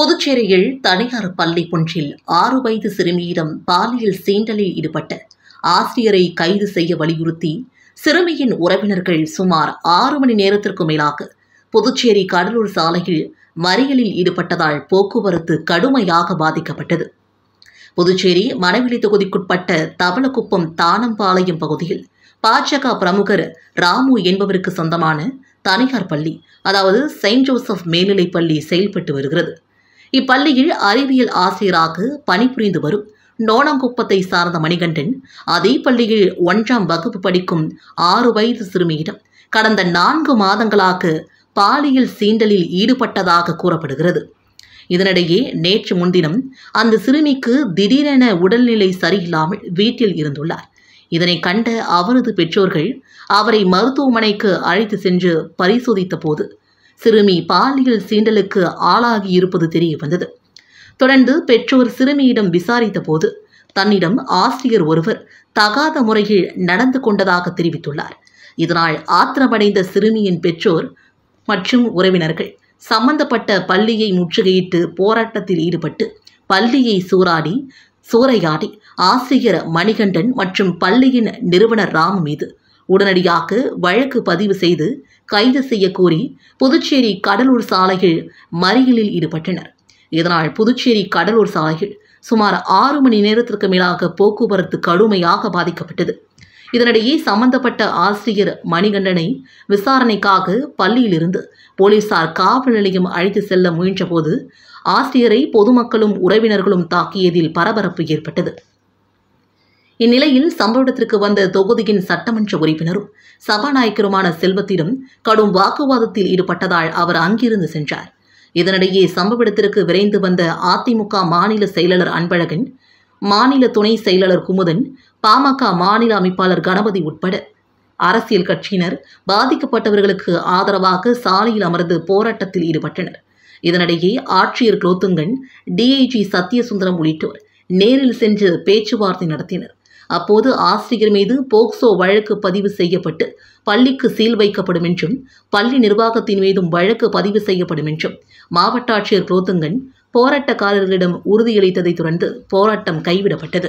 புதுச்சேரியில் தனியார் பள்ளி ஒன்றில் 6 வயது சிறுமியிடம் பாலியல் சீண்டலில் ஈடுபட்ட ஆசிரியரை கைது செய்ய வலியுறுத்தி சிறுமியின் உறவினர்கள் சுமார் 6 மணி நேரத்திற்கு மேலாக புதுச்சேரி கடலூர் சாலையில் மறியலில் ஈடுபட்டதால் போக்குவரத்து கடுமையாக பாதிக்கப்பட்டது. புதுச்சேரி மணவெளி தொகுதிக்குட்பட்ட தவளக்குப்பம் தானம்பாளையம் பகுதியில் பாஜக பிரமுகர் ராமு என்பவருக்கு சொந்தமான தனியார் பள்ளி, அதாவது செயின்ட் ஜோசப் மேல்நிலைப் பள்ளி செயல்பட்டு வருகிறது. இப்பள்ளியில் அறிவியல் ஆசிரியராக பணிபுரிந்து வரும் நோணங்குப்பத்தை சார்ந்த மணிகண்டன் அதே பள்ளியில் 1ஆம் வகுப்பு படிக்கும் 6 வயது சிறுமியிடம் கடந்த 4 மாதங்களாக பாலியல் சீண்டலில் ஈடுபட்டதாக கூறப்படுகிறது. இதனிடையே நேற்று முன்தினம் அந்த சிறுமிக்கு திடீரென உடல்நிலை சரியில்லாமல் வீட்டில் இருந்துள்ளார். இதனை கண்ட அவரது பெற்றோர்கள் அவரை மருத்துவமனைக்கு அழைத்து சென்று பரிசோதித்த போது சிறுமி பாலியல் சீண்டலுக்கு ஆளாகி இருப்பது தெரிய வந்தது. தொடர்ந்து பெற்றோர் சிறுமியிடம் விசாரித்த போது தன்னிடம் ஆசிரியர் ஒருவர் தகாத முறையில் நடந்து கொண்டதாக தெரிவித்துள்ளார். இதனால் ஆத்திரமடைந்த சிறுமியின் பெற்றோர் மற்றும் உறவினர்கள் சம்பந்தப்பட்ட பள்ளியை முற்றுகையிட்டு போராட்டத்தில் ஈடுபட்டு பள்ளியை சூறையாடி ஆசிரியர் மணிகண்டன் மற்றும் பள்ளியின் நிறுவனர் ராமு மீது உடனடியாக வழக்கு பதிவு செய்து கைது செய்ய கோரி புதுச்சேரி கடலூர் சாலையில் மறியலில் ஈடுபட்டனர். இதனால் புதுச்சேரி கடலூர் சாலையில் சுமார் 6 மணி நேரத்திற்கு மேலாக போக்குவரத்து கடுமையாக பாதிக்கப்பட்டது. இதனிடையே சம்பந்தப்பட்ட ஆசிரியர் மணிகண்டனை விசாரணைக்காக பள்ளியிலிருந்து போலீசார் காவல் நிலையம் அழைத்து செல்ல முயன்றபோது ஆசிரியரை பொதுமக்களும் உறவினர்களும் தாக்கியதில் பரபரப்பு ஏற்பட்டது. இந்நிலையில் சம்பவத்திற்கு வந்த தொகுதியின் சட்டமன்ற உறுப்பினரும் சபாநாயகருமான செல்வத்திடம் கடும் வாக்குவாதத்தில் ஈடுபட்டதால் அவர் அங்கிருந்து சென்றார். இதனிடையே சம்பவ இடத்திற்கு விரைந்து வந்த அதிமுக மாநில செயலாளர் அன்பழகன், மாநில துணை செயலாளர் குமுதன், பாமக மாநில அமைப்பாளர் கணபதி உட்பட அரசியல் கட்சியினர் பாதிக்கப்பட்டவர்களுக்கு ஆதரவாக சாலையில் அமர்ந்து போராட்டத்தில் ஈடுபட்டனர். இதனிடையே ஆட்சியர் குலோத்துங்கன், டிஐஜி சத்யசுந்தரம் உள்ளிட்டோர் நேரில் சென்று பேச்சுவார்த்தை நடத்தினர். அப்போது ஆசிரியர் மீது போக்சோ வழக்கு பதிவு செய்யப்பட்டு பள்ளிக்கு சீல் வைக்கப்படும் என்றும் பள்ளி நிர்வாகத்தின் மீதும் வழக்கு பதிவு செய்யப்படும் என்றும் மாவட்ட ஆட்சியர் குலோத்துங்கன் போராட்டக்காரர்களிடம் உறுதியளித்ததை தொடர்ந்து போராட்டம் கைவிடப்பட்டது.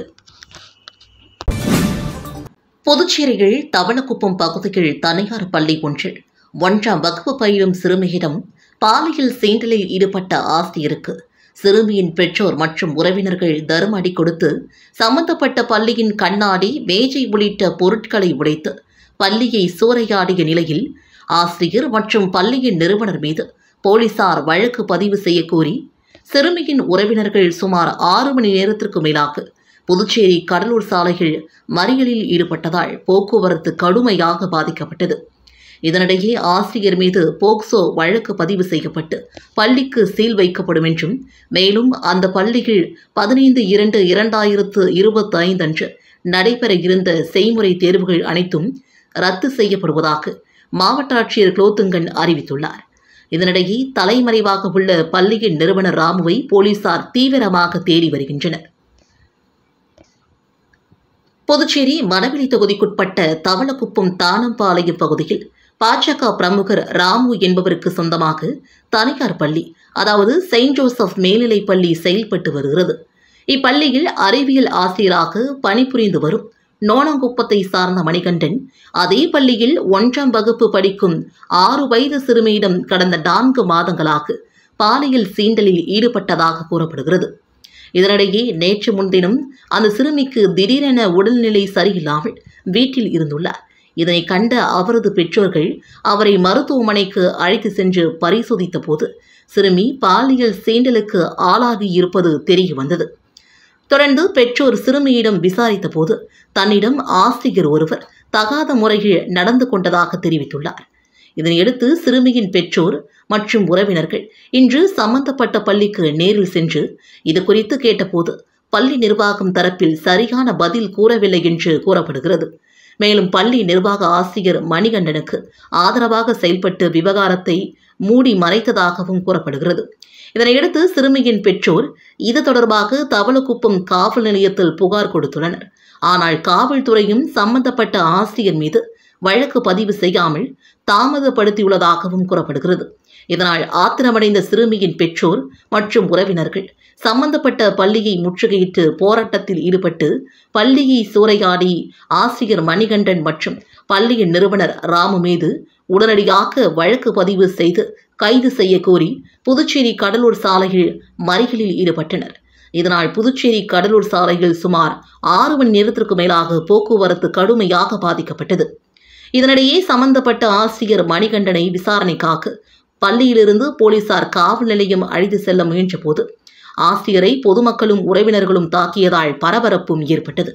புதுச்சேரியில் தவளக்குப்பம் பகுதியில் தனியார் பள்ளி ஒன்றில் 1ஆம் வகுப்பு பயிலும் சிறுமியிடம் பாலியல் சீண்டலில் ஈடுபட்ட ஆசிரியருக்கு சிறுமியின் பெற்றோர் மற்றும் உறவினர்கள் தர்ம அடி கொடுத்து சம்பந்தப்பட்ட பள்ளியின் கண்ணாடி, மேஜை உள்ளிட்ட பொருட்களை உடைத்து பள்ளியை சூறையாடிய நிலையில் ஆசிரியர் மற்றும் பள்ளியின் நிறுவனர் மீது போலீசார் வழக்கு பதிவு செய்ய கோரி சிறுமியின் உறவினர்கள் சுமார் 6 மணி நேரத்திற்கு மேலாக புதுச்சேரி கடலூர் சாலையில் மறியலில் ஈடுபட்டதால் போக்குவரத்து கடுமையாக பாதிக்கப்பட்டது. இதனிடையே ஆசிரியர் மீது போக்சோ வழக்கு பதிவு செய்யப்பட்டு பள்ளிக்கு சீல் வைக்கப்படும் என்றும் மேலும் அந்த பள்ளியில் 15/2/2025 அன்று நடைபெற இருந்த செய்முறை தேர்வுகள் அனைத்தும் ரத்து செய்யப்படுவதாக மாவட்ட ஆட்சியர் குலோத்துங்கன் அறிவித்துள்ளார். இதனிடையே தலைமறைவாக உள்ள பள்ளியின் நிறுவனர் ராமுவை போலீசார் தீவிரமாக தேடி வருகின்றனர். புதுச்சேரி மணவெளி தொகுதிக்குட்பட்ட தவளக்குப்பம் தானம்பாளையம் பகுதியில் பாஜக பிரமுகர் ராமு என்பவருக்கு சொந்தமாக தனியார் பள்ளி, அதாவது செயின்ட் ஜோசப் மேல்நிலைப் பள்ளி செயல்பட்டு வருகிறது. இப்பள்ளியில் அறிவியல் ஆசிரியராக பணிபுரிந்து வரும் நோணங்குப்பத்தை சார்ந்த மணிகண்டன் அதே பள்ளியில் 1ஆம் வகுப்பு படிக்கும் 6 வயது சிறுமியிடம் கடந்த 4 மாதங்களாக பாலியல் சீண்டலில் ஈடுபட்டதாக கூறப்படுகிறது. இதனிடையே நேற்று முன்தினம் அந்த சிறுமிக்கு திடீரென உடல்நிலை சரியில்லாமல் வீட்டில் இருந்துள்ளார். இதனை கண்ட அவரது பெற்றோர்கள் அவரை மருத்துவமனைக்கு அழைத்து சென்று பரிசோதித்த போது சிறுமி பாலியல் சீண்டலுக்கு ஆளாகி இருப்பது தெரிய வந்தது. தொடர்ந்து பெற்றோர் சிறுமியிடம் விசாரித்த போது தன்னிடம் ஆசிரியர் ஒருவர் தகாத முறையில் நடந்து கொண்டதாக தெரிவித்துள்ளார். இதனையடுத்து சிறுமியின் பெற்றோர் மற்றும் உறவினர்கள் இன்று சம்பந்தப்பட்ட பள்ளிக்கு நேரில் சென்று இது குறித்து கேட்டபோது பள்ளி நிர்வாகம் தரப்பில் சரியான பதில் கூறவில்லை என்று கூறப்படுகிறது. மேலும் பள்ளி நிர்வாக ஆசிரியர் மணிகண்டனுக்கு ஆதரவாக செயல்பட்டு விவகாரத்தை மூடி மறைத்ததாகவும் கூறப்படுகிறது. இதனையடுத்து சிறுமியின் பெற்றோர் இது தொடர்பாக தவளக்குப்பம் காவல் நிலையத்தில் புகார் கொடுத்துள்ளனர். ஆனால் காவல்துறையும் சம்பந்தப்பட்ட ஆசிரியர் மீது வழக்கு பதிவு செய்யாமல் தாமதப்படுத்தியுள்ளதாகவும் கூறப்படுகிறது. இதனால் ஆத்திரமடைந்த சிறுமியின் பெற்றோர் மற்றும் உறவினர்கள் சம்பந்தப்பட்ட பள்ளியை முற்றுகையிட்டு போராட்டத்தில் ஈடுபட்டு பள்ளியை சூறையாடி ஆசிரியர் மணிகண்டன் மற்றும் பள்ளியின் நிறுவனர் ராமு மீது உடனடியாக வழக்கு பதிவு செய்து கைது செய்ய கோரி புதுச்சேரி கடலூர் சாலையில் மறியலில் ஈடுபட்டனர். இதனால் புதுச்சேரி கடலூர் சாலையில் சுமார் 6 மணி நேரத்திற்கு மேலாக போக்குவரத்து கடுமையாக பாதிக்கப்பட்டது. இதனிடையே சம்பந்தப்பட்ட ஆசிரியர் மணிகண்டனை விசாரணைக்காக பள்ளியிலிருந்து போலீசார் காவல் நிலையம் அழைத்து செல்ல முயன்றபோது ஆசிரியரை பொதுமக்களும் உறவினர்களும் தாக்கியதால் பரபரப்பும் ஏற்பட்டது.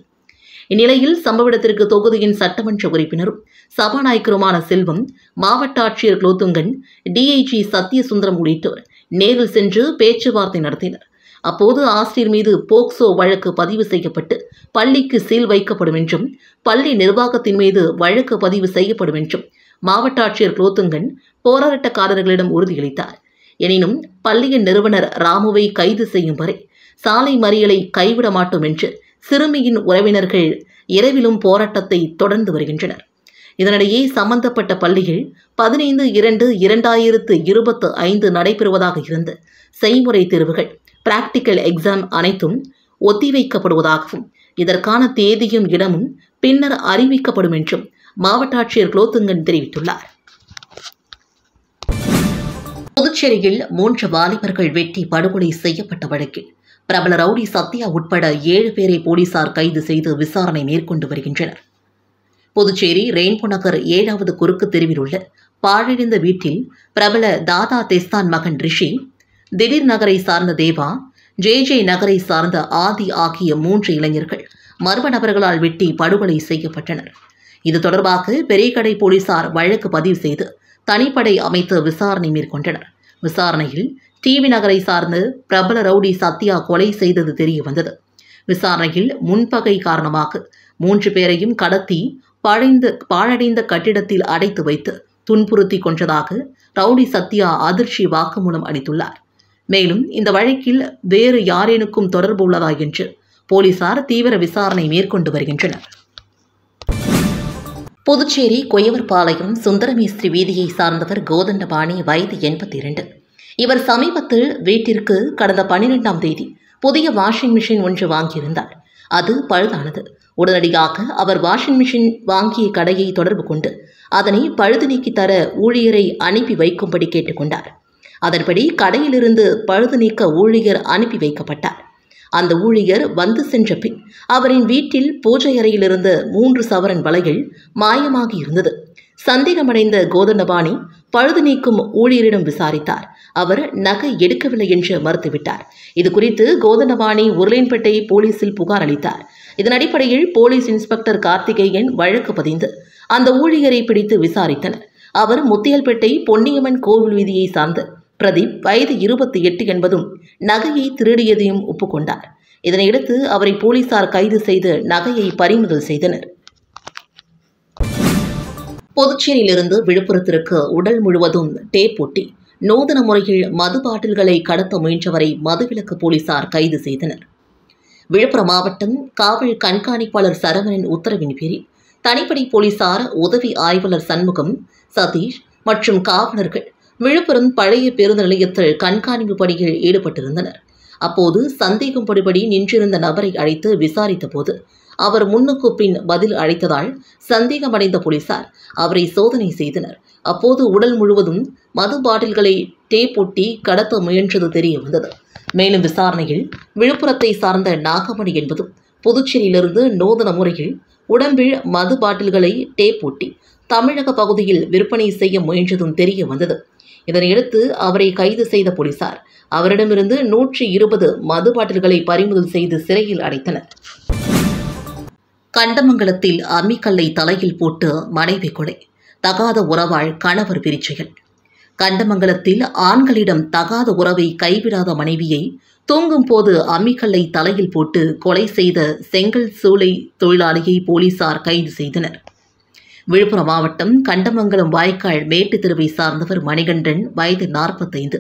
இந்நிலையில் சம்பவ இடத்திற்கு தொகுதியின் சட்டமன்ற உறுப்பினரும் சபாநாயகருமான செல்வம், மாவட்ட ஆட்சியர் குலோத்துங்கன், டிஐஜி சத்யசுந்தரம் உள்ளிட்டோர் நேரில் சென்று பேச்சுவார்த்தை நடத்தினர். அப்போது ஆசிரியர் மீது போக்சோ வழக்கு பதிவு செய்யப்பட்டு பள்ளிக்கு சீல் வைக்கப்படும் என்றும் பள்ளி நிர்வாகத்தின் மீது வழக்கு பதிவு செய்யப்படும் என்றும் மாவட்ட ஆட்சியர் குலோத்துங்கன் போராட்டக்காரர்களிடம் உறுதியளித்தார். எனினும் பள்ளியின் நிறுவனர் ராமுவை கைது செய்யும் வரை சாலை மறியலை கைவிட மாட்டோம் என்று சிறுமியின் உறவினர்கள் இரவிலும் போராட்டத்தை தொடர்ந்து வருகின்றனர். இதனிடையே சம்பந்தப்பட்ட பள்ளியில் 15/2/2025 நடைபெறுவதாக இருந்த செய்முறை தேர்வுகள் பிராக்டிக்கல் எக்ஸாம் அனைத்தும் ஒத்திவைக்கப்படுவதாகவும் இதற்கான தேதியும் இடமும் பின்னர் அறிவிக்கப்படும் என்றும் மாவட்ட ஆட்சியர் குலோத்துங்கன் தெரிவித்துள்ளார். புதுச்சேரியில் 3 வாலிபர்கள் வெட்டி படுகொலை செய்யப்பட்ட வழக்கில் பிரபல ரவுடி சத்யா உட்பட 7 பேரை போலீசார் கைது செய்து விசாரணை மேற்கொண்டு வருகின்றனர். புதுச்சேரி ரெயின்போ நகர் 7வது குறுக்கு தெருவில் உள்ள பாழடைந்த வீட்டில் பிரபல தாதா தெஸ்தான் மகன் ரிஷி, திடீர் நகரை சார்ந்த தேவா, ஜே நகரை சார்ந்த ஆதி ஆகிய 3 இளைஞர்கள் மர்ம நபர்களால் வெட்டி படுகொலை செய்யப்பட்டனர். இது தொடர்பாக பெரியகடை போலீசார் வழக்கு பதிவு செய்து தனிப்படை அமைத்து விசாரணை மேற்கொண்டனர். விசாரணையில் டிவி நகரை சார்ந்த பிரபல ரவுடி சத்யா கொலை செய்தது தெரிய வந்தது. விசாரணையில் முன்பகை காரணமாக 3 பேரையும் கடத்தி பாழடைந்த கட்டிடத்தில் அடைத்து வைத்து துன்புறுத்தி கொன்றதாக ரவுடி சத்யா அதிர்ச்சி வாக்குமூலம் அளித்துள்ளார். மேலும் இந்த வழக்கில் வேறு யாரேனுக்கும் தொடர்பு உள்ளதா என்று போலீசார் தீவிர விசாரணை மேற்கொண்டு வருகின்றனர். புதுச்சேரி கொயவர்பாளையம் சுந்தரமேஸ்திரி வீதியை சார்ந்தவர் கோதண்டபாணி, வயது 82. இவர் சமீபத்தில் வீட்டிற்கு கடந்த 12ஆம் தேதி புதிய வாஷிங் மிஷின் ஒன்று வாங்கியிருந்தார். அது பழுதானது. உடனடியாக அவர் வாஷிங் மிஷின் வாங்கிய கடையை தொடர்பு கொண்டு அதனை பழுது நீக்கி தர ஊழியரை அனுப்பி வைக்கும்படி கேட்டுக்கொண்டார். அதன்படி கடையிலிருந்து பழுது நீக்க ஊழியர் அனுப்பி வைக்கப்பட்டார். அந்த ஊழியர் வந்து சென்ற பின் அவரின் வீட்டில் பூஜை அறையிலிருந்து 3 சவரன் வளையல் மாயமாகி இருந்தது. சந்தேகமடைந்த கோதண்டபாணி பழுது நீக்கும் ஊழியரிடம் விசாரித்தார். அவர் நகை எடுக்கவில்லை என்று மறுத்துவிட்டார். இதுகுறித்து கோதண்டபாணி உருளையன்பேட்டை போலீசில் புகார் அளித்தார். இதன் அடிப்படையில் போலீஸ் இன்ஸ்பெக்டர் கார்த்திகேயன் வழக்கு பதிந்து அந்த ஊழியரை பிடித்து விசாரித்தனர். அவர் முத்தியல்பேட்டை பொன்னியம்மன் கோவில் வீதியை சார்ந்த பிரதீப், வயது 28 என்பதும் நகையை திருடியதையும் ஒப்புக்கொண்டார். இதனையடுத்து அவரை போலீசார் கைது செய்து நகையை பறிமுதல் செய்தனர். புதுச்சேரியிலிருந்து விழுப்புரத்திற்கு உடல் முழுவதும் டேப் ஒட்டி நூதன முறையில் மது பாட்டில்களை கடத்த முயன்றவரை மதுவிலக்கு போலீசார் கைது செய்தனர். விழுப்புரம் மாவட்டம் காவல் கண்காணிப்பாளர் சரவணன் உத்தரவின் பேரில் தனிப்படை போலீசார், உதவி ஆய்வாளர் சண்முகம், சதீஷ் மற்றும் காவலர்கள் விழுப்புரம் பழைய பேருந்து நிலையத்தில் கண்காணிப்பு பணியில் ஈடுபட்டிருந்தனர். அப்போது சந்தேகம் படுபடி நின்றிருந்த நபரை அழைத்து விசாரித்த போது அவர் முன்னுக்கு பின் பதில் அழைத்ததால் சந்தேகமடைந்த போலீசார் அவரை சோதனை செய்தனர். அப்போது உடல் முழுவதும் மது பாட்டில்களை டேப் ஒட்டி கடத்த முயன்றது தெரிய வந்தது. மேலும் விசாரணையில் விழுப்புரத்தை சார்ந்த நாகமணி என்பதும் புதுச்சேரியிலிருந்து நூதன முறையில் உடம்பில் மது பாட்டில்களை டேப் ஒட்டி தமிழக பகுதியில் விற்பனை செய்ய முயன்றதும் தெரிய வந்தது. இதனையடுத்து அவரை கைது செய்த போலீசார் அவரிடமிருந்து 120 மது பாட்டில்களை பறிமுதல் செய்து சிறையில் அடைத்தனர். கண்டமங்கலத்தில் அம்மிக்கல்லை தலையில் போட்டு மனைவி கொலை, தகாத உறவால் கணவர் பிரிச்சைகள். கண்டமங்கலத்தில் ஆண்களிடம் தகாத உறவை கைவிடாத மனைவியை தூங்கும் போது அம்மிக்கல்லை தலையில் போட்டு கொலை செய்த செங்கல் சூளை தொழிலாளியை போலீசார் கைது செய்தனர். விழுப்புரம் மாவட்டம் கண்டமங்கலம் வாய்க்கால் மேட்டு தெருவை சார்ந்தவர் மணிகண்டன், வயது 45.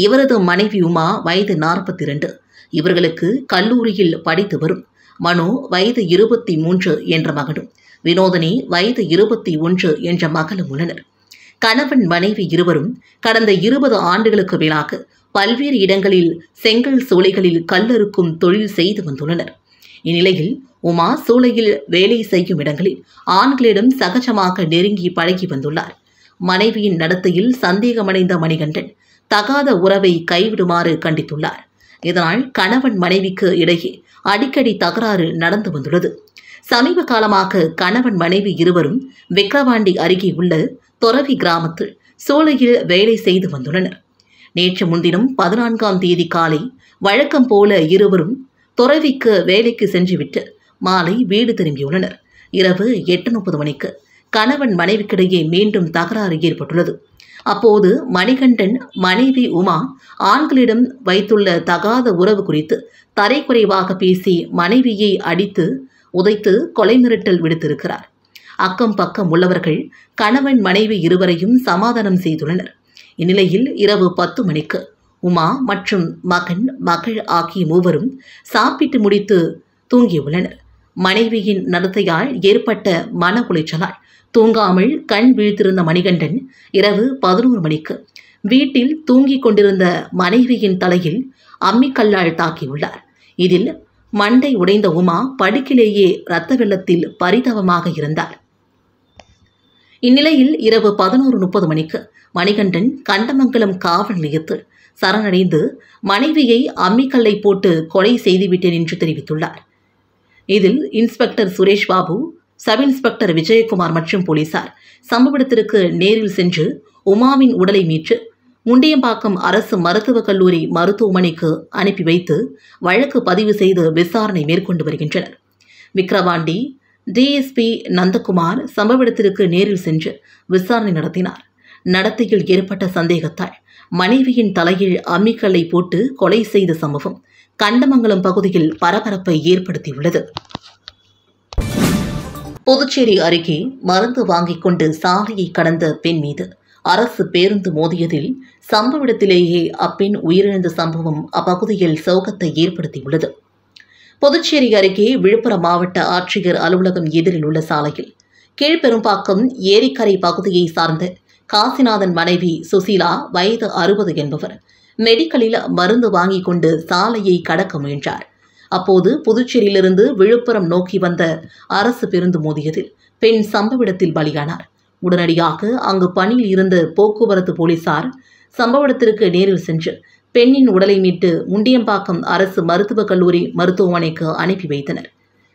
இவரது மனைவி உமா, வயது 42. இவர்களுக்கு கல்லூரியில் படித்து வரும் மனோ, வயது 23 என்ற மகனும் வினோதினி வயது 21 என்ற மகளும் உள்ளனர். கணவன் மனைவி இருவரும் கடந்த 20 ஆண்டுகளுக்கு மேலாக பல்வேறு இடங்களில் செங்கல் சூளைகளில் கல்லறுக்கும் தொழில் செய்து வந்துள்ளனர். இந்நிலையில் உமா சூளையில் வேலை செய்யும் இடங்களில் ஆண்களிடம் சகஜமாக நெருங்கி பழகி வந்துள்ளார். மனைவியின் நடத்தையில் சந்தேகமடைந்த மணிகண்டன் தகாத உறவை கைவிடுமாறு கண்டித்துள்ளார். இதனால் கணவன் மனைவிக்கு இடையே அடிக்கடி தகராறு நடந்து வந்துள்ளது. சமீப காலமாக கணவன் மனைவி இருவரும் விக்கிரவாண்டி அருகே உள்ள தொரவி கிராமத்தில் சூளையில் வேலை செய்து வந்துள்ளனர். நேற்று முன்தினம் 14ஆம் தேதி காலை வழக்கம் போல இருவரும் தொரவிக்கு வேலைக்கு சென்றுவிட்டு மாலை வீடு திரும்பியுள்ளனர். இரவு 8:30 மணிக்கு கணவன் மனைவிக்கிடையே மீண்டும் தகராறு ஏற்பட்டுள்ளது. அப்போது மணிகண்டன் மனைவி உமா ஆண்களிடம் வைத்துள்ள தகாத உறவு குறித்து தரைக்குறைவாக பேசி மனைவியை அடித்து உதைத்து கொலை மிரட்டல் விடுத்திருக்கிறார். அக்கம் பக்கம் உள்ளவர்கள் கணவன் மனைவி இருவரையும் சமாதானம் செய்துள்ளனர். இந்நிலையில் இரவு 10 மணிக்கு உமா மற்றும் மகள் ஆகிய மூவரும் சாப்பிட்டு முடித்து தூங்கியுள்ளனர். மனைவியின் நடத்தையால் ஏற்பட்ட மன உளைச்சலால் தூங்காமல் கண் வீழ்த்திருந்த மணிகண்டன் இரவு 11 மணிக்கு வீட்டில் தூங்கிக் கொண்டிருந்த மனைவியின் தலையில் அம்மிக்கல்லால் தாக்கியுள்ளார். இதில் மண்டை உடைந்த உமா படுக்கிலேயே இரத்த வெள்ளத்தில் பரிதாபமாக இருந்தார். இந்நிலையில் இரவு 11:30 மணிக்கு மணிகண்டன் கண்டமங்கலம் காவல் நிலையத்தில் சரணடைந்து மனைவியை அம்மிக்கல்லை போட்டு கொலை செய்துவிட்டேன் என்று தெரிவித்துள்ளார். இதில் inspector Suresh Babu, sub inspector Vijayakumar மற்றும் போலீசார் சம்பவ இடத்திற்கு நேரில் சென்று உமாவின் உடலை மீட்டு முண்டியம்பாக்கம் அரசு மருத்துவக் கல்லூரி மருத்துவமனைக்கு அனுப்பி வைத்து வழக்கு பதிவு செய்து விசாரணை மேற்கொண்டு வருகின்றனர். விக்கிரவாண்டி டிஎஸ்பி நந்தகுமார் சம்பவ இடத்திற்கு நேரில் சென்று விசாரணை நடத்தினார். நடத்தையில் ஏற்பட்ட சந்தேகத்தால் மனைவியின் தலையில் அம்மிக்கல்லை போட்டு கொலை செய்த சம்பவம் கண்டமங்கலம் பகுதியில் பரபரப்பை ஏற்படுத்தியுள்ளது. புதுச்சேரி அருகே மருந்து வாங்கிக் கொண்டு சாலையை கடந்த பெண் மீது அரசு பேருந்து மோதியதில் சம்பவ இடத்திலேயே அப்பெண் உயிரிழந்த சம்பவம் அப்பகுதியில் சோகத்தை ஏற்படுத்தியுள்ளது. புதுச்சேரி அருகே விழுப்புரம் மாவட்ட ஆட்சியர் அலுவலகம் எதிரில் உள்ள சாலையில் கீழ்பெரும்பாக்கம் ஏரிக்கரை பகுதியை சார்ந்த காசிநாதன் மனைவி சுசீலா வயது 60 என்பவர் மெடிக்கலில் மருந்து வாங்கிக் கொண்டு சாலையை கடக்க முயன்றார். அப்போது புதுச்சேரியிலிருந்து விழுப்புரம் நோக்கி வந்த அரசு பேருந்து மோதியதில் பெண் சம்பவ இடத்தில் பலியானார். உடனடியாக அங்கு பணியில் இருந்த போக்குவரத்து போலீசார் சம்பவ இடத்திற்கு நேரில் சென்று பெண்ணின் உடலை மீட்டு முண்டியம்பாக்கம் அரசு மருத்துவக் கல்லூரி மருத்துவமனைக்கு அனுப்பி வைத்தனர்.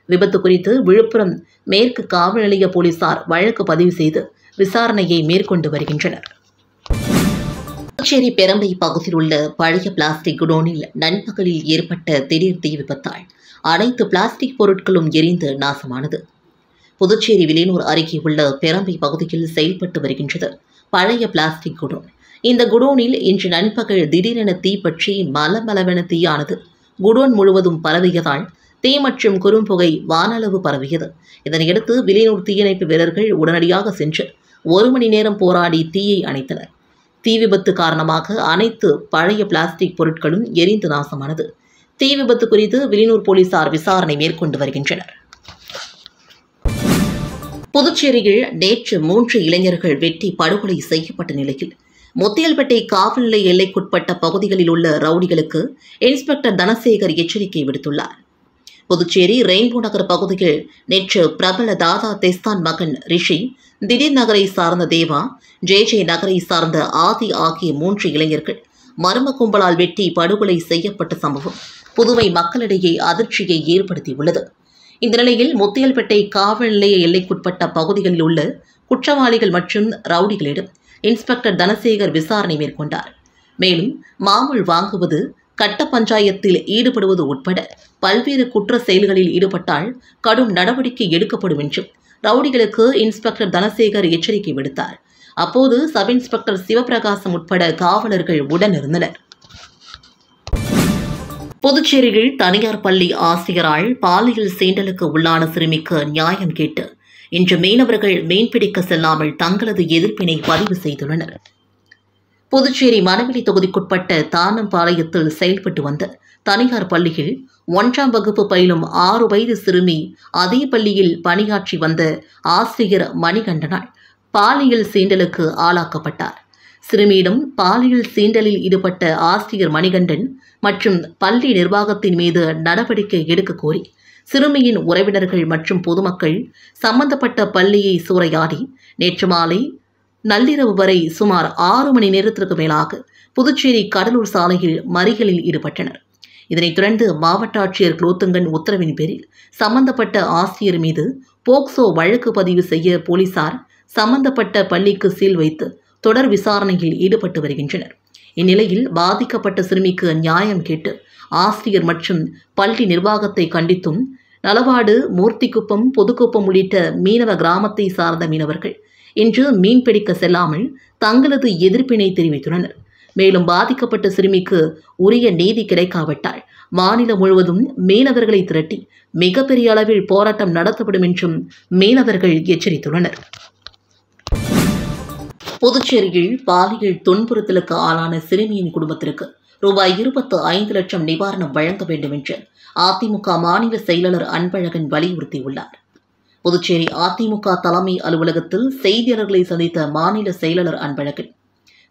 விபத்து குறித்து விழுப்புரம் மேற்கு காவல் நிலைய போலீசார் வழக்கு பதிவு செய்து விசாரணையை மேற்கொண்டு வருகின்றனர். புதுச்சேரி பெரம்பை பகுதியில் உள்ள பழைய பிளாஸ்டிக் குடோனில் நண்பகலில் ஏற்பட்ட திடீர் தீ விபத்தால் அனைத்து பிளாஸ்டிக் பொருட்களும் எரிந்து நாசமானது. புதுச்சேரி வில்லியனூர் அருகே உள்ள பெரம்பை பகுதியில் செயல்பட்டு வருகின்றது பழைய பிளாஸ்டிக் குடோன். இந்த குடோனில் இன்று நண்பகல் திடீரென தீ பற்றி மலமளவென தீயானது குடோன் முழுவதும் பரவியதால் தீ மற்றும் குறும்புகை வானளவு பரவியது. இதனையடுத்து வில்லியனூர் தீயணைப்பு வீரர்கள் உடனடியாக சென்று 1 மணி நேரம் போராடி தீயை அணைத்தனர். தீ விபத்து காரணமாக அனைத்து பழைய பிளாஸ்டிக் பொருட்களும் எரிந்து நாசமானது. தீ விபத்து குறித்து வில்லியனூர் போலீசார் விசாரணை மேற்கொண்டு வருகின்றனர். புதுச்சேரியில் நேற்று 3 இளைஞர்கள் வெட்டி படுகொலை செய்யப்பட்ட நிலையில் முத்தியல்பேட்டை காவல் நிலைய எல்லைக்குட்பட்ட பகுதிகளில் உள்ள ரவுடிகளுக்கு இன்ஸ்பெக்டர் தனசேகர் எச்சரிக்கை விடுத்துள்ளார். புதுச்சேரி ரெயின்போ நகர் பகுதியில் நேற்று பிரபல தாதா தெஸ்தான் மகன் ரிஷி, திடீர் நகரை சார்ந்த தேவா, ஜே நகரை சார்ந்த ஆதி ஆகிய 3 இளைஞர்கள் மர்ம கும்பலால் வெட்டி படுகொலை செய்யப்பட்ட சம்பவம் புதுவை மக்களிடையே அதிர்ச்சியை ஏற்படுத்தியுள்ளது. இந்த நிலையில் முத்தியல்பேட்டை காவல் நிலைய எல்லைக்குட்பட்ட பகுதிகளில் உள்ள குற்றவாளிகள் மற்றும் ரவுடிகளிடம் இன்ஸ்பெக்டர் தனசேகர் விசாரணை மேற்கொண்டார். மேலும் மாமூல் வாங்குவது, கட்ட பஞ்சாயத்தில் ஈடுபடுவது உட்பட பல்வேறு குற்ற செயல்களில் ஈடுபட்டால் கடும் நடவடிக்கை எடுக்கப்படும் என்றும் ரவுடிகளுக்கு இன்ஸ்பெக்டர் தனசேகர் எச்சரிக்கை விடுத்தார். அப்போது சப் இன்ஸ்பெக்டர் சிவபிரகாசம் உட்பட காவலர்கள் உடனிருந்தனர். புதுச்சேரியில் தனியார் பள்ளி ஆசிரியரால் பாலியல் சீண்டலுக்கு உள்ளான சிறுமிக்கு நியாயம் கேட்டு இன்று மீனவர்கள் மீன்பிடிக்க செல்லாமல் தங்களது எதிர்ப்பினை பதிவு செய்துள்ளனர். புதுச்சேரி மணவெளி தொகுதிக்குட்பட்ட தானம்பாளையத்தில் செயல்பட்டு வந்த தனியார் பள்ளியில் 1ஆம் வகுப்பு பயிலும் 6 வயது சிறுமி அதே பள்ளியில் பணியாற்றி வந்த ஆசிரியர் மணிகண்டனால் பாலியல் சீண்டலுக்கு ஆளாக்கப்பட்டார். சிறுமியிடம் பாலியல் சீண்டலில் ஈடுபட்ட ஆசிரியர் மணிகண்டன் மற்றும் பள்ளி நிர்வாகத்தின் மீது நடவடிக்கை எடுக்க கோரி சிறுமியின் உறவினர்கள் மற்றும் பொதுமக்கள் சம்பந்தப்பட்ட பள்ளியை சூறையாடி நேற்று மாலை நள்ளிரவு வரை சுமார் 6 மணி நேரத்திற்கு மேலாக புதுச்சேரி கடலூர் சாலையில் மறியலில் ஈடுபட்டனர். இதனைத் தொடர்ந்து மாவட்ட ஆட்சியர் குலோத்துங்கன் உத்தரவின் பேரில் சம்பந்தப்பட்ட ஆசிரியர் மீது போக்சோ வழக்கு பதிவு செய்ய போலீசார் சம்பந்தப்பட்ட பள்ளிக்கு சீல் வைத்து தொடர் விசாரணையில் ஈடுபட்டு வருகின்றனர். இந்நிலையில் பாதிக்கப்பட்ட சிறுமிக்கு நியாயம் கேட்டு ஆசிரியர் மற்றும் பள்ளி நிர்வாகத்தை கண்டித்தும் நலவாடு, மூர்த்திக்குப்பம், புதுக்குப்பம் உள்ளிட்ட மீனவ கிராமத்தை சார்ந்த மீனவர்கள் இன்று மீன்பிடிக்க செல்லாமல் தங்களது எதிர்ப்பினை தெரிவித்துள்ளனர். மேலும் பாதிக்கப்பட்ட சிறுமிக்கு உரிய நீதி கிடைக்காவிட்டால் மாநிலம் முழுவதும் மீனவர்களை திரட்டி மிகப்பெரிய அளவில் போராட்டம் நடத்தப்படும் என்றும் மீனவர்கள் எச்சரித்துள்ளனர். புதுச்சேரியில் பாலியல் துன்புறுத்தலுக்கு ஆளான சிறுமியின் குடும்பத்திற்கு ரூபாய் 25 லட்சம் நிவாரணம் வழங்க வேண்டும் என்று அதிமுக மாநில செயலாளர் அன்பழகன் வலியுறுத்தியுள்ளார். புதுச்சேரி அதிமுக தலைமை அலுவலகத்தில் செய்தியாளர்களை சந்தித்த மாநில செயலாளர் அன்பழகன்,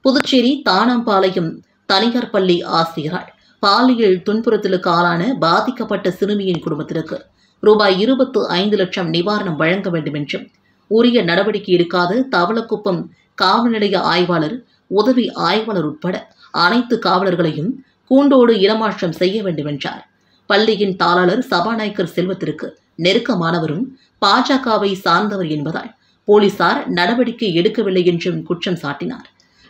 புதுச்சேரி தானம்பாளையம் தனியார் பள்ளி ஆசிரியரால் பாலியல் துன்புறுத்தலுக்கு ஆளான பாதிக்கப்பட்ட சிறுமியின் குடும்பத்திற்கு ரூபாய் 25 லட்சம் நிவாரணம் வழங்க வேண்டும் என்றும், உரிய நடவடிக்கை எடுக்காத தவளக்குப்பம் காவல் நிலைய ஆய்வாளர், உதவி ஆய்வாளர் உட்பட அனைத்து காவலர்களையும் கூண்டோடு இடமாற்றம் செய்ய வேண்டும் என்றார். பள்ளியின் தாளாளர் சபாநாயகர் செல்வத்திற்கு நெருக்கமானவரும் பாஜகவை சார்ந்தவர் என்பதால் போலீசார் நடவடிக்கை எடுக்கவில்லை என்றும் குற்றம் சாட்டினார்.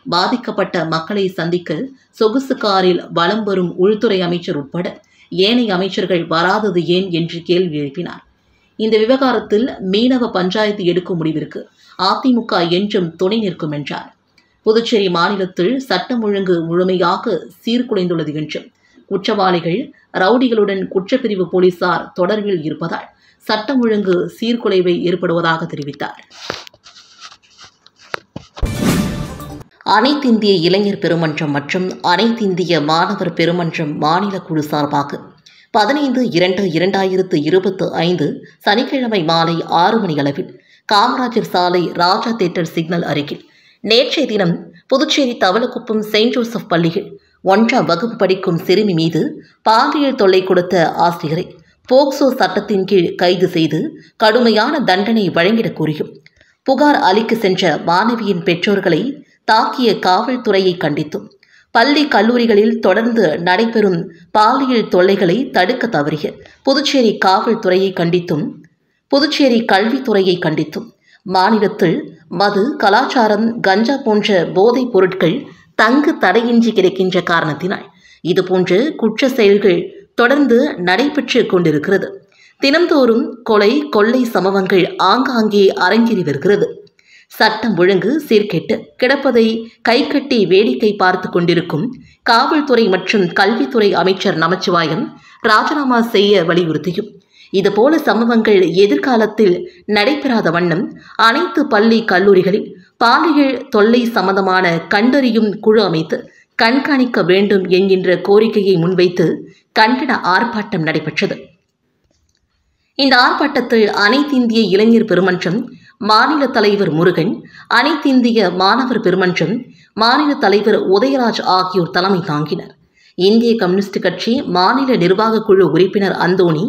பாதிக்கப்பட்ட மக்களை சந்திக்க சொகுசு காரில் வலம் வரும் உள்துறை அமைச்சர் உட்பட ஏனைய அமைச்சர்கள் வராதது ஏன் என்று கேள்வி எழுப்பினார். இந்த விவகாரத்தில் மீனவ பஞ்சாயத்து எடுக்கும் முடிவிற்கு அதிமுக என்றும் துணை நிற்கும் என்றார். புதுச்சேரி மாநிலத்தில் சட்டம் ஒழுங்கு முழுமையாக சீர்குலைந்துள்ளது என்றும், குற்றவாளிகள், ரவுடிகளுடன் குற்றப்பிரிவு போலீசார் தொடர்பில் இருப்பதால் சட்டம் ஒழுங்கு சீர்குலைவை ஏற்படுவதாக தெரிவித்தார். அனைத்திந்திய இளைஞர் பெருமன்றம் மற்றும் அனைத்திந்திய மாணவர் பெருமன்றம் மாநில குழு சார்பாக 15/2/2025 சனிக்கிழமை மாலை 6 மணி அளவில் காமராஜர் சாலை ராஜா தியேட்டர் சிக்னல் அருகில் நேற்றைய தினம் புதுச்சேரி தவளக்குப்பம் செயின்ட் ஜோசப் பள்ளியில் 1ஆம் வகுப்பு படிக்கும் சிறுமி மீது பாலியல் தொல்லை கொடுத்த ஆசிரியரை போக்சோ சட்டத்தின் கீழ் கைது செய்து கடுமையான தண்டனை வழங்கிடக் கோரியும், புகார் அளிக்க சென்ற மாணவியின் பெற்றோர்களை தாக்கிய காவல்துறையை கண்டித்தும், பள்ளி கல்லூரிகளில் தொடர்ந்து நடைபெறும் பாலியல் தொல்லைகளை தடுக்க தவறிய புதுச்சேரி காவல்துறையை கண்டித்தும், புதுச்சேரி கல்வித்துறையை கண்டித்தும், மாநிலத்தில் மது, கலாச்சாரம், கஞ்சா போன்ற போதைப் பொருட்கள் தங்கு தடையின்றி கிடைக்கின்ற காரணத்தினால் இதுபோன்ற குற்ற செயல்கள் தொடர்ந்து நடைபெற்று கொண்டிருக்கிறது. தினம்தோறும் கொலை, கொள்ளை சம்பவங்கள் ஆங்காங்கே அரங்கேறி வருகிறது. சட்டம் ஒழுங்கு சீர்கெட்டு கிடப்பதை கைகட்டி வேடிக்கை பார்த்து கொண்டிருக்கும் காவல்துறை மற்றும் கல்வித்துறை அமைச்சர் நமச்சிவாயம் ராஜினாமா செய்ய வலியுறுத்தியும், இதுபோல சம்பவங்கள் எதிர்காலத்தில் நடைபெறாத வண்ணம் அனைத்து பள்ளி கல்லூரிகளில் பாலியல் தொல்லை சம்பந்தமான கண்டறியும் குழு அமைத்து கண்காணிக்க வேண்டும் என்கின்ற கோரிக்கையை முன்வைத்து கண்டன ஆர்ப்பாட்டம் நடைபெற்றது. இந்த ஆர்ப்பாட்டத்தில் அனைத்திந்திய இளைஞர் பெருமன்றம் மாநில தலைவர் முருகன், அனைத்திந்திய மாணவர் பெருமன்றம் மாநில தலைவர் உதயராஜ் ஆகியோர் தலைமை தாங்கினர். இந்திய கம்யூனிஸ்ட் கட்சி மாநில நிர்வாக குழு உறுப்பினர் அந்தோணி,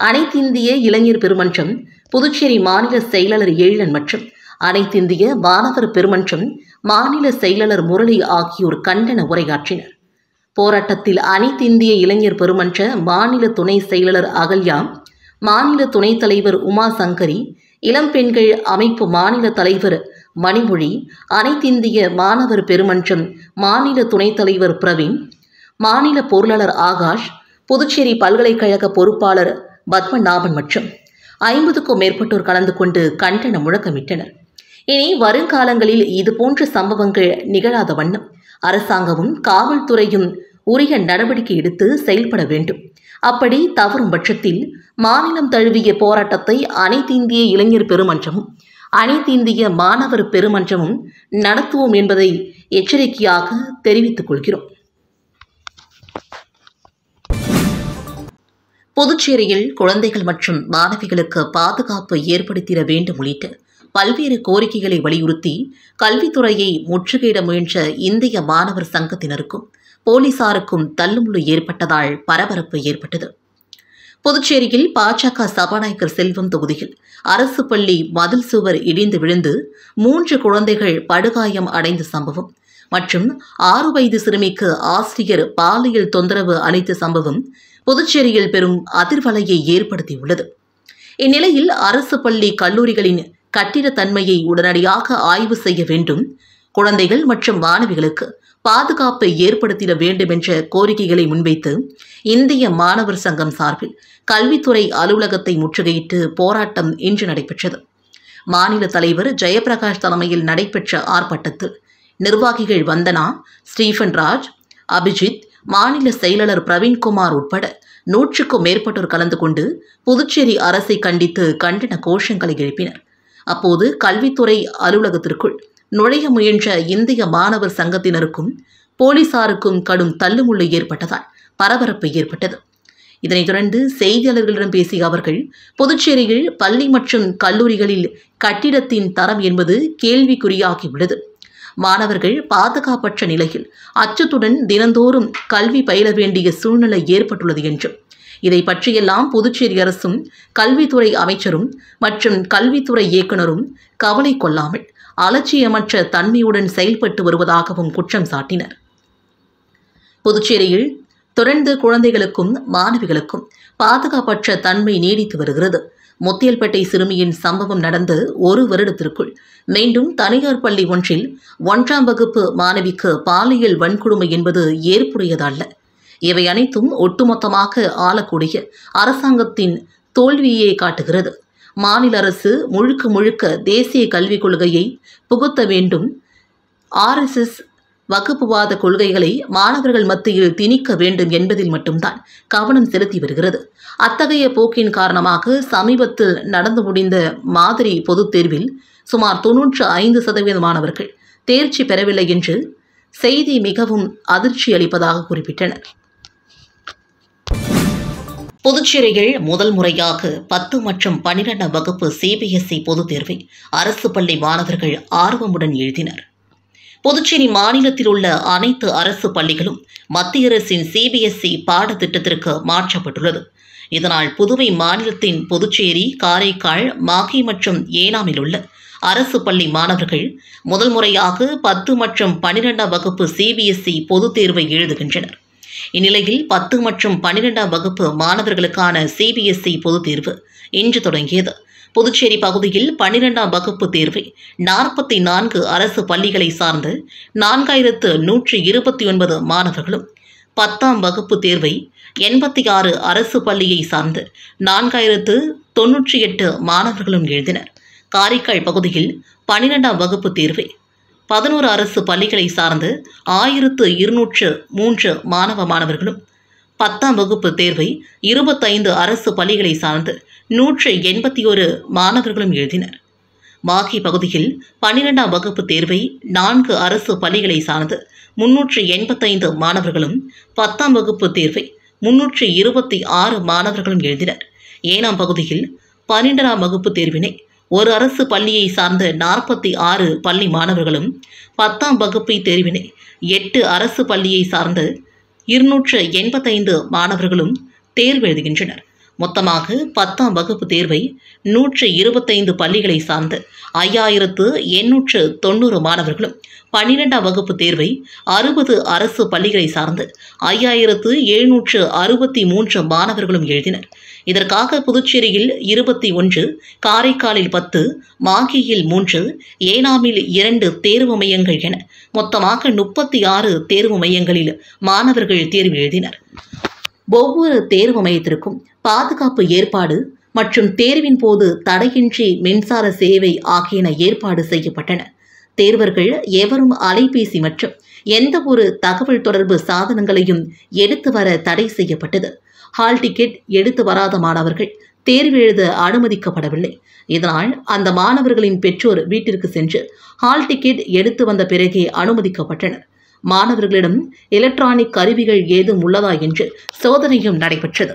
அனைத்திந்திய இளைஞர் பெருமன்றம் புதுச்சேரி மாநில செயலாளர் எழிலன் மற்றும் அனைத்திந்திய மாணவர் பெருமன்றம் மாநில செயலாளர் முரளி ஆகியோர் கண்டன உரையாற்றினர். போராட்டத்தில் அனைத்திந்திய இளைஞர் பெருமன்ற மாநில துணை செயலாளர் அகல்யா, மாநில துணைத் தலைவர் உமா சங்கரி, இளம்பெண்கள் அமைப்பு மாநில தலைவர் மணிமொழி, அனைத்திந்திய மாணவர் பெருமன்றம் மாநில துணைத் தலைவர் பிரவீன், மாநில பொருளாளர் ஆகாஷ், புதுச்சேரி பல்கலைக்கழக பொறுப்பாளர் பத்மநாபன் மற்றும் 50க்கும் மேற்பட்டோர் கலந்து கொண்டு கண்டன முழக்கமிட்டனர். இனி வருங்காலங்களில் இதுபோன்ற சம்பவங்கள் நிகழாத வண்ணம் அரசாங்கமும் காவல்துறையும் உரிய நடவடிக்கை எடுத்து செயல்பட வேண்டும். அப்படி தவறும் பட்சத்தில் மாநிலம் தழுவிய போராட்டத்தை அனைத்திந்திய இளைஞர் பெருமன்றமும் அனைத்திந்திய மாணவர் பெருமன்றமும் நடத்துவோம் என்பதை எச்சரிக்கையாக தெரிவித்துக் கொள்கிறோம். புதுச்சேரியில் குழந்தைகள் மற்றும் மாணவிகளுக்கு பாதுகாப்பு ஏற்படுத்திட வேண்டும் உள்ளிட்ட பல்வேறு கோரிக்கைகளை வலியுறுத்தி கல்வித்துறையை முற்றுகையிட முயன்ற இந்திய மாணவர் சங்கத்தினருக்கும் போலீசாருக்கும் தள்ளுமுள்ளு ஏற்பட்டதால் பரபரப்பு ஏற்பட்டது. புதுச்சேரியில் பாஜக சபாநாயகர் செல்வம் தொகுதியில் அரசு பள்ளி மதில் சுவர் இடிந்து விழுந்து 3 குழந்தைகள் படுகாயம் அடைந்த சம்பவம் மற்றும் 6 வயது சிறுமிக்கு ஆசிரியர் பாலியல் தொந்தரவு அளித்த சம்பவம் புதுச்சேரியில் பெரும் அதிர்வலையை ஏற்படுத்தியுள்ளது. இந்நிலையில் அரசு பள்ளி கல்லூரிகளின் கட்டிடத்தன்மையை உடனடியாக ஆய்வு செய்ய வேண்டும், குழந்தைகள் மற்றும் மாணவிகளுக்கு பாதுகாப்பை ஏற்படுத்திட வேண்டும் என்ற கோரிக்கைகளை முன்வைத்து இந்திய மாணவர் சங்கம் சார்பில் கல்வித்துறை அலுவலகத்தை முற்றுகையிட்டு போராட்டம் இன்று நடைபெற்றது. மாநில தலைவர் ஜெயபிரகாஷ் தலைமையில் நடைபெற்ற ஆர்ப்பாட்டத்தில் நிர்வாகிகள் வந்தனா, ஸ்டீஃபன் ராஜ், அபிஜித், மாநில செயலாளர் பிரவீன்குமார் உட்பட 100க்கும் மேற்பட்டோர் கலந்து கொண்டு புதுச்சேரி அரசை கண்டித்து கண்டன கோஷங்களை எழுப்பினர். அப்போது கல்வித்துறை அலுவலகத்திற்குள் நுழைய முயன்ற இந்திய மாணவர் சங்கத்தினருக்கும் போலீசாருக்கும் கடும் தள்ளுமுள்ளு ஏற்பட்டதால் பரபரப்பு ஏற்பட்டது. இதனைத் தொடர்ந்து செய்தியாளர்களிடம் பேசிய அவர்கள், புதுச்சேரியில் பள்ளி மற்றும் கல்லூரிகளில் கட்டிடத்தின் தரம் என்பது கேள்விக்குறியாகியுள்ளது. மாணவர்கள் பாதுகாப்பற்ற நிலையில் அச்சத்துடன் தினந்தோறும் கல்வி பயில வேண்டிய சூழ்நிலை ஏற்பட்டுள்ளது என்றும், இதை பற்றியெல்லாம் புதுச்சேரி அரசும் கல்வித்துறை அமைச்சரும் மற்றும் கல்வித்துறை இயக்குநரும் கவலை கொள்ளாமல் அலட்சியமற்ற தன்மையுடன் செயல்பட்டு வருவதாகவும் குற்றம் சாட்டினர். புதுச்சேரியில் தொடர்ந்து குழந்தைகளுக்கும் மாணவிகளுக்கும் பாதுகாப்பற்ற தன்மை நீடித்து வருகிறது. முத்தியல்பேட்டை சிறுமியின் சம்பவம் நடந்த 1 வருடத்திற்குள் மீண்டும் தனியார் பள்ளி ஒன்றில் 1ஆம் வகுப்பு மாணவிக்கு பாலியல் வன்கொடுமை என்பது ஏற்புடையதல்ல. இவை அனைத்தும் ஒட்டுமொத்தமாக ஆளக்கூடிய அரசாங்கத்தின் தோல்வியை காட்டுகிறது. மாநில அரசு முழுக்க தேசிய கல்விக் கொள்கையை புகுத்த வேண்டும், RSS வகுப்புவாத கொள்கைகளை மாணவர்கள் மத்தியில் திணிக்க வேண்டும் என்பதில் மட்டும்தான் கவனம் செலுத்தி வருகிறது. அத்தகைய போக்கின் காரணமாக சமீபத்தில் நடந்து முடிந்த மாதிரி பொதுத் தேர்வில் சுமார் 95% மாணவர்கள் தேர்ச்சி பெறவில்லை என்று செய்தி மிகவும் அதிர்ச்சி அளிப்பதாக குறிப்பிட்டனர். புதுச்சேரியில் முதல் முறையாக 10 மற்றும் 12ஆம் வகுப்பு CBSE பொதுத் தேர்வை அரசு பள்ளி மாணவர்கள் ஆர்வமுடன் எழுதினர். புதுச்சேரி மாநிலத்தில் உள்ள அனைத்து அரசு பள்ளிகளும் மத்திய அரசின் CBSE பாடத்திட்டத்திற்கு மாற்றப்பட்டுள்ளது. இதனால் புதுவை மாநிலத்தின் புதுச்சேரி, காரைக்கால், மாஹே மற்றும் ஏனாமில் உள்ள அரசு பள்ளி மாணவர்கள் முதல் முறையாக 10 மற்றும் 12ஆம் வகுப்பு CBSE பொதுத் தேர்வை எழுதுகின்றனர். இந்நிலையில் 10 மற்றும் 12ஆம் வகுப்பு மாணவர்களுக்கான CBSE பொதுத் தேர்வு இன்று தொடங்கியது. புதுச்சேரி பகுதியில் 12ஆம் வகுப்பு தேர்வை 44 அரசு பள்ளிகளை சார்ந்த 4129 மாணவர்களும், 10ஆம் வகுப்பு தேர்வை 86 அரசு பள்ளியை சார்ந்த 4098 மாணவர்களும் எழுதினர். காரைக்கால் பகுதியில் 12ஆம் வகுப்பு தேர்வை 11 அரசு பள்ளிகளை சார்ந்து 1203 மாணவர்களும், 10ஆம் வகுப்பு தேர்வை 25 அரசு பள்ளிகளை சார்ந்து 181 மாணவர்களும் எழுதினர். மாஹே பகுதியில் 12ஆம் வகுப்பு தேர்வை 4 அரசு பள்ளிகளை சார்ந்து 385 மாணவர்களும், 10ஆம் வகுப்பு தேர்வை 326 மாணவர்களும் எழுதினர். ஏனாம் பகுதியில் 12ஆம் வகுப்பு தேர்வினை ஒரு அரசு பள்ளியை சார்ந்த 46 பள்ளி மாணவர்களும், 10ஆம் வகுப்பு தேர்வினை 8 அரசு பள்ளியை சார்ந்த 285 மாணவர்களும் தேர்வு எழுதுகின்றனர். மொத்தமாக 10ஆம் வகுப்பு தேர்வை 125 பள்ளிகளை சார்ந்த 5890 மாணவர்களும், 12ஆம் வகுப்பு தேர்வை 60 அரசு பள்ளிகளை சார்ந்து 5763 மாணவர்களும் எழுதினர். இதற்காக புதுச்சேரியில் 21, காரைக்காலில் 10, மாஹேயில் 3, ஏனாமில் 2 தேர்வு மையங்கள் என மொத்தமாக 36 தேர்வு மையங்களில் மாணவர்கள் தேர்வு எழுதினர். ஒவ்வொரு தேர்வு மையத்திற்கும் பாதுகாப்பு ஏற்பாடு மற்றும் தேர்வின் போது தடையின்றி மின்சார சேவை ஆகியன ஏற்பாடு செய்யப்பட்டன. தேர்வர்கள் எவரும் அலைபேசி மற்றும் எந்த ஒரு தகவல் தொடர்பு சாதனங்களையும் எடுத்து வர தடை செய்யப்பட்டது. ஹால் டிக்கெட் எடுத்து வராத மாணவர்கள் தேர்வு எழுத அனுமதிக்கப்படவில்லை. இதனால் அந்த மாணவர்களின் பெற்றோர் வீட்டிற்கு சென்று ஹால் டிக்கெட் எடுத்து வந்த பிறகே அனுமதிக்கப்பட்டனர். மாணவர்களிடம் எலக்ட்ரானிக் கருவிகள் ஏதும் உள்ளதா என்று சோதனையும் நடைபெற்றது.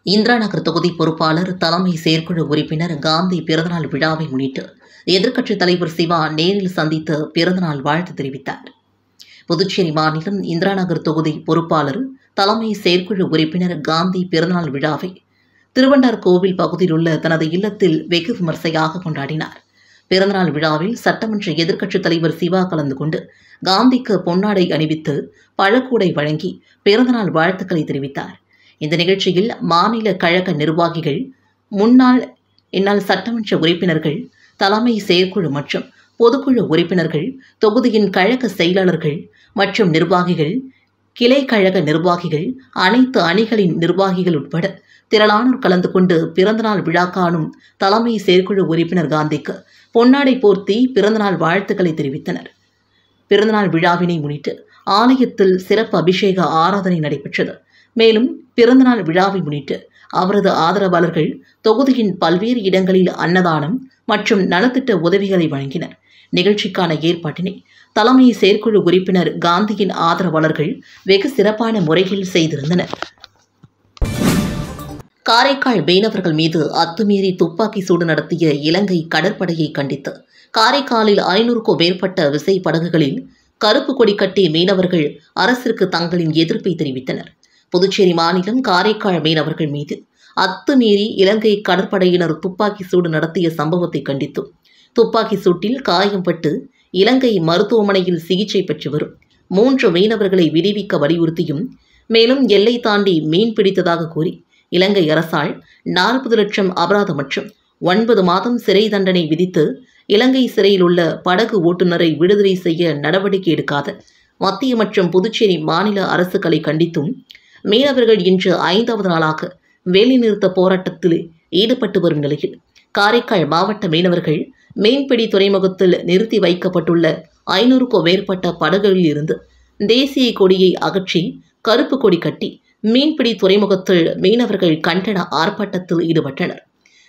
இந்திரா நகர் தொகுதி பொறுப்பாளர் தலைமை செயற்குழு உறுப்பினர் காந்தி பிறந்தநாள் விழாவை முன்னிட்டு எதிர்க்கட்சித் தலைவர் சிவா நேரில் சந்தித்து பிறந்தநாள் வாழ்த்து தெரிவித்தார். புதுச்சேரி மாநிலம் இந்திரா நகர் தொகுதி பொறுப்பாளர் தலைமை செயற்குழு உறுப்பினர் காந்தி பிறந்தநாள் விழாவை திருவண்டார் கோவில் பகுதியில் உள்ள தனது இல்லத்தில் வெகு விமர்சையாக கொண்டாடினார். பிறந்தநாள் விழாவில் சட்டமன்ற எதிர்க்கட்சித் தலைவர் சிவா கலந்து கொண்டு காந்திக்கு பொன்னாடை அணிவித்து பழக்கூடை வழங்கி பிறந்தநாள் வாழ்த்துக்களை தெரிவித்தார். இந்த நிகழ்ச்சியில் மாநில கழக நிர்வாகிகள், இந்நாள் சட்டமன்ற உறுப்பினர்கள், தலைமை செயற்குழு மற்றும் பொதுக்குழு உறுப்பினர்கள், தொகுதியின் கழக செயலாளர்கள் மற்றும் நிர்வாகிகள், கிளை கழக நிர்வாகிகள், அனைத்து அணிகளின் நிர்வாகிகள் உட்பட திரளானோர் கலந்து கொண்டு பிறந்தநாள் விழா காணும் தலைமை செயற்குழு உறுப்பினர் காந்திக்கு பொன்னாடை போர்த்தி பிறந்தநாள் வாழ்த்துக்களை தெரிவித்தனர். பிறந்தநாள் விழாவினை முன்னிட்டு ஆலயத்தில் சிறப்பு அபிஷேக ஆராதனை நடைபெற்றது. மேலும் பிறந்தநாள் விழாவை முன்னிட்டு அவரது ஆதரவாளர்கள் தொகுதியின் பல்வேறு இடங்களில் அன்னதானம் மற்றும் நலத்திட்ட உதவிகளை வழங்கினர். நிகழ்ச்சிக்கான ஏற்பாட்டினை தலைமை செயற்குழு உறுப்பினர் காந்தியின் ஆதரவாளர்கள் வெகு சிறப்பான முறையில் செய்திருந்தனர். காரைக்கால் மீனவர்கள் மீது அத்துமீறி துப்பாக்கி சூடு நடத்திய இலங்கை கடற்படையை கண்டித்து காரைக்காலில் 500க்கும் மேற்பட்ட விசை படகுகளில் கருப்பு கொடி கட்டி மீனவர்கள் அரசிற்கு தங்களின் எதிர்ப்பை தெரிவித்தனர். புதுச்சேரி மாநிலம் காரைக்கால் மீனவர்கள் மீது அத்துமீறி இலங்கை கடற்படையினர் துப்பாக்கி சூடு நடத்திய சம்பவத்தை கண்டித்தும், துப்பாக்கி சூட்டில் காயம்பட்டு இலங்கை மருத்துவமனையில் சிகிச்சை பெற்று வரும் 3 மீனவர்களை விடுவிக்க வலியுறுத்தியும், மேலும் எல்லை தாண்டி மீன் பிடித்ததாக கூறி இலங்கை அரசால் 40 லட்சம் அபராதம் மற்றும் 9 மாதம் சிறை தண்டனை விதித்து இலங்கை சிறையில் உள்ள படகு ஓட்டுநரை விடுதலை செய்ய நடவடிக்கை எடுக்காத மத்திய மற்றும் புதுச்சேரி மாநில அரசுகளை கண்டித்தும் மீனவர்கள் இன்று 5வது நாளாக வேலைநிறுத்த போராட்டத்தில் ஈடுபட்டு வரும் நிலையில் காரைக்கால் மாவட்ட மீனவர்கள் மீன்பிடி துறைமுகத்தில் நிறுத்தி வைக்கப்பட்டுள்ள 500க்கும் மேற்பட்ட படகுகளில் இருந்து தேசிய கொடியை அகற்றி கருப்பு கொடி கட்டி மீன்பிடி துறைமுகத்தில் மீனவர்கள் கண்டன ஆர்ப்பாட்டத்தில் ஈடுபட்டனர்.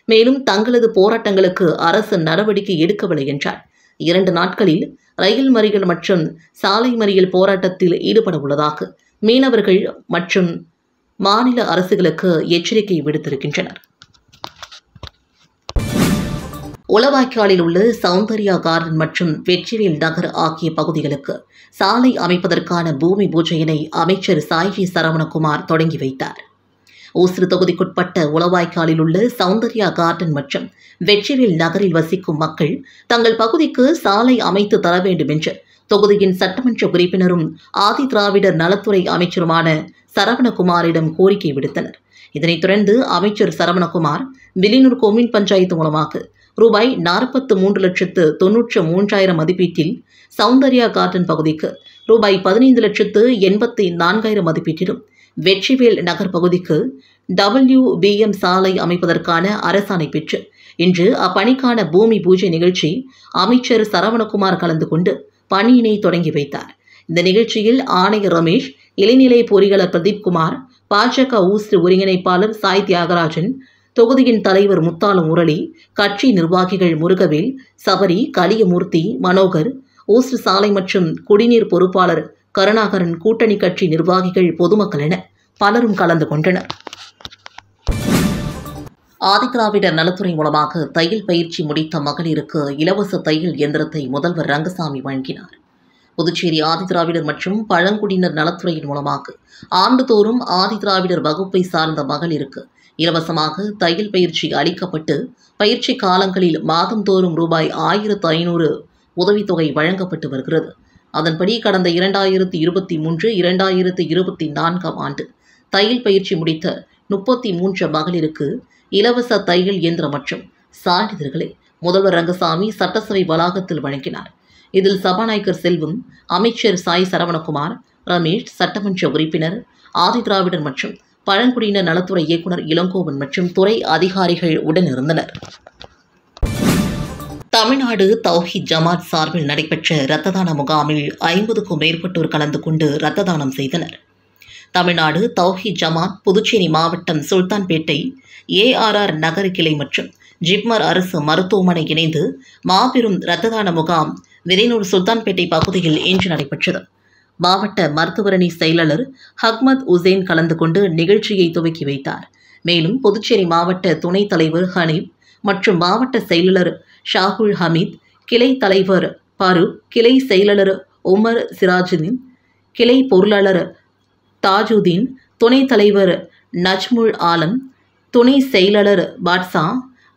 மேலும் தங்களது போராட்டங்களுக்கு அரசு நடவடிக்கை எடுக்கவில்லை என்றால் 2 நாட்களில் ரயில் மறியல் மற்றும் சாலை மறியல் போராட்டத்தில் ஈடுபட உள்ளதாக மீனவர்கள் மற்றும் மாநில அரசுகளுக்கு எச்சரிக்கை விடுத்திருக்கின்றனர். உளவாய்க்காலில் உள்ள சௌந்தர்யா கார்டன் மற்றும் வெற்றிவேல் நகர் ஆகிய பகுதிகளுக்கு சாலை அமைப்பதற்கான பூமி பூஜையினை அமைச்சர் சாய்வி சரவணகுமார் தொடங்கி வைத்தார். ஓசூர் தொகுதிக்குட்பட்ட உளவாய்க்காலில் உள்ள சௌந்தர்யா கார்டன் மற்றும் வெற்றிவேல் நகரில் வசிக்கும் மக்கள் தங்கள் பகுதிக்கு சாலை அமைத்து தர வேண்டும் என்று தொகுதியின் சட்டமன்ற உறுப்பினரும் ஆதி திராவிடர் நலத்துறை அமைச்சருமான சரவணகுமாரிடம் கோரிக்கை விடுத்தனர். இதனைத் தொடர்ந்து அமைச்சர் சரவணகுமார் வில்லியனூர் கொம்யூன் பஞ்சாயத்து மூலமாக ரூபாய் 43,93,000 மதிப்பீட்டில் சௌந்தர்யா கார்டன் பகுதிக்கு ரூபாய் 15,84,000 மதிப்பீட்டிலும் வெற்றிவேல் நகர் பகுதிக்கு WBM சாலை அமைப்பதற்கான அரசாணை பெற்று இன்று அப்பணிக்கான பூமி பூஜை நிகழ்ச்சி அமைச்சர் சரவணகுமார் கலந்து கொண்டு பணியினை தொடங்கி வைத்தார். இந்த நிகழ்ச்சியில் ஆணையர் ரமேஷ், இளைநிலை பொறியாளர் பிரதீப்குமார், பாஜக ஊசூர் ஒருங்கிணைப்பாளர் சாய் தியாகராஜன், தொகுதியின் தலைவர் முத்தாலு முரளி, கட்சி நிர்வாகிகள் முருகவேல், சபரி, கலியமூர்த்தி, மனோகர், ஊசூர் சாலை மற்றும் குடிநீர் பொறுப்பாளர் கருணாகரன், கூட்டணி கட்சி நிர்வாகிகள், பொதுமக்கள் என பலரும் கலந்து கொண்டனர். ஆதிதிராவிடர் நலத்துறை மூலமாக தையல் பயிற்சி முடித்த மகளிருக்கு இலவச தையல் இயந்திரத்தை முதல்வர் ரங்கசாமி வழங்கினார். புதுச்சேரி ஆதிதிராவிடர் மற்றும் பழங்குடியினர் நலத்துறையின் மூலமாக ஆண்டுதோறும் ஆதிதிராவிடர் வகுப்பை சார்ந்த மகளிருக்கு இலவசமாக தையல் பயிற்சி அளிக்கப்பட்டு பயிற்சி காலங்களில் மாதந்தோறும் ரூபாய் 1,500 உதவித்தொகை வழங்கப்பட்டு வருகிறது. அதன்படி கடந்த 2023-2024 ஆண்டு தையல் பயிற்சி முடித்த 33 மகளிருக்கு இலவச தையல் இயந்திரம் மற்றும் சான்றிதழ்களை முதல்வர் ரங்கசாமி சட்டசபை வளாகத்தில் வழங்கினார். இதில் சபாநாயகர் செல்வம், அமைச்சர் சாய் சரவணகுமார், ரமேஷ், சட்டமன்ற உறுப்பினர், ஆதிதிராவிடர் மற்றும் பழங்குடியினர் நலத்துறை இயக்குநர் இளங்கோவன் மற்றும் துறை அதிகாரிகள் உடனிருந்தனர். தமிழ்நாடு தௌஹீத் ஜமாத் சார்பில் நடைபெற்ற இரத்த தான முகாமில் 50க்கும் மேற்பட்டோர் கலந்து கொண்டு இரத்த தானம் செய்தனர். தமிழ்நாடு தௌஹீத் ஜமாத் புதுச்சேரி மாவட்டம் சுல்தான்பேட்டை ARR நகர கிளை மற்றும் ஜிப்மர் அரசு மருத்துவமனை இணைந்து மாபெரும் இரத்த தான முகாம் விரைனூர் சுல்தான்பேட்டை பகுதியில் இன்று நடைபெற்றது. மாவட்ட மருத்துவரணி செயலாளர் ஹக்மத் உசேன் கலந்து கொண்டு நிகழ்ச்சியை துவக்கி வைத்தார். மேலும் புதுச்சேரி மாவட்ட துணைத் தலைவர் ஹனீப் மற்றும் மாவட்ட செயலாளர் ஷாகுல் ஹமீத், கிளை தலைவர் பரு, கிளை செயலாளர் உமர் சிராஜுதீன், கிளை பொருளாளர் தாஜுதீன், துணைத் தலைவர் நஜ்முல் ஆலம், துணை செயலாளர் பாட்சா,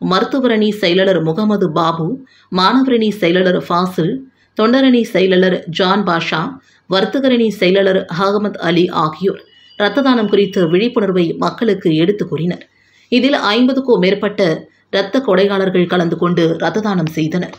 மருத்துவரணி செயலாளர் முகமது பாபு, மாணவரணி செயலாளர் ஃபாசில், தொண்டரணி செயலாளர் ஜான் பாஷா, வர்த்தகரணி செயலாளர் அகமது அலி ஆகியோர் இரத்த தானம் குறித்த விழிப்புணர்வை மக்களுக்கு எடுத்துக் கூறினர். இதில் 50க்கும் மேற்பட்ட இரத்த கொடையாளர்கள் கலந்து கொண்டு இரத்த தானம் செய்தனர்.